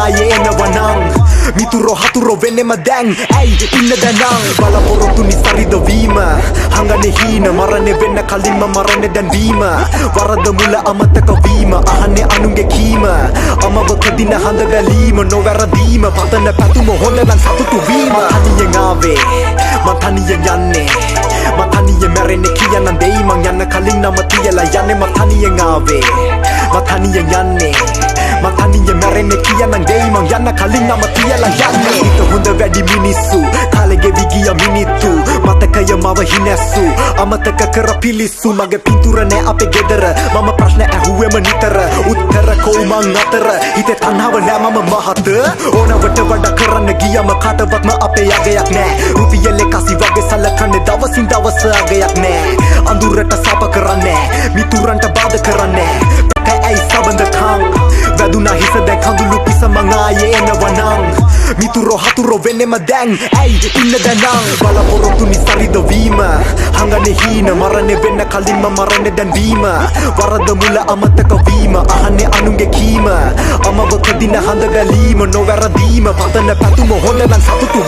ආයේ එනවනං මිතුරෝ හතුරෝ වෙන්නෙම දැන් ඇයි ඉන්න දැනං බලාපොරොත්තු නිසරිද වීම හංගනේ හීන මරණේ වෙන්න කලින්ම මරණේ දැන් වීම වරද මුල අමතක වීම අහන්නේ අනුන්ගේ කීම අමව කදින හඳ ගැලීම නොවැරදීම පතන පැතුම හොඳ නම් සතුටු වීම තනියෙන් ආවේ මං තනියෙන් යන්නේ මං තනියෙන් මැරෙන්නේ කියන්න දෙයි මං යන්න කලින් නම තියලා යන්නේ මං තනියෙන් ආවේ මං තනියෙන් යන්නේ මං තනියෙන් මැරෙන්නේ කියන්න දෙයි මං යන්න කලින් නම තියලා යන්නේ හිත හොඳ වැඩි මිනිස්සු කාලේ ගෙවි ගිය මිනිත්තු මතකය මව හිනැස්සු අමතක කර පිලිස්සු මගේ පින්තූර නෑ අපේ ගෙදර මම ප්‍රශ්න ඇහුවෙම නිතර උත්තර කොමං අතර හිතේ තණ්හාව නෑ මම මහත ඕනවට වඩා කරන්න ගියම කාටවත්ම අපේ යගයක් නෑ රුපියල් එකසි වගේ සලකන්නේ දවසින් දවස අගයක් නෑ අඳුරට සාප කරන්නේ මිතුරන්ට බාධා කරන්නේ ඇයි සබඳකං වැදුනා හිස දැන් කඳුළු පිස මං ආයේ එනවනං මිතුරෝ හතුරෝ වෙන්නෙම දැන් ඇයි ඉන්න දැනං බලාපොරොත්තු නිසරිද වීම හංගනේ හීන මරණේ වෙන්න කලින්ම මරණේ දැන් වීම වරද මුල අමතක වීම අහන්නේ අනුන්ගේ කීම අමව කදින හඳ ගැලීම නොවැරදීම පතන පැතුම හොඳ නම් සතුටු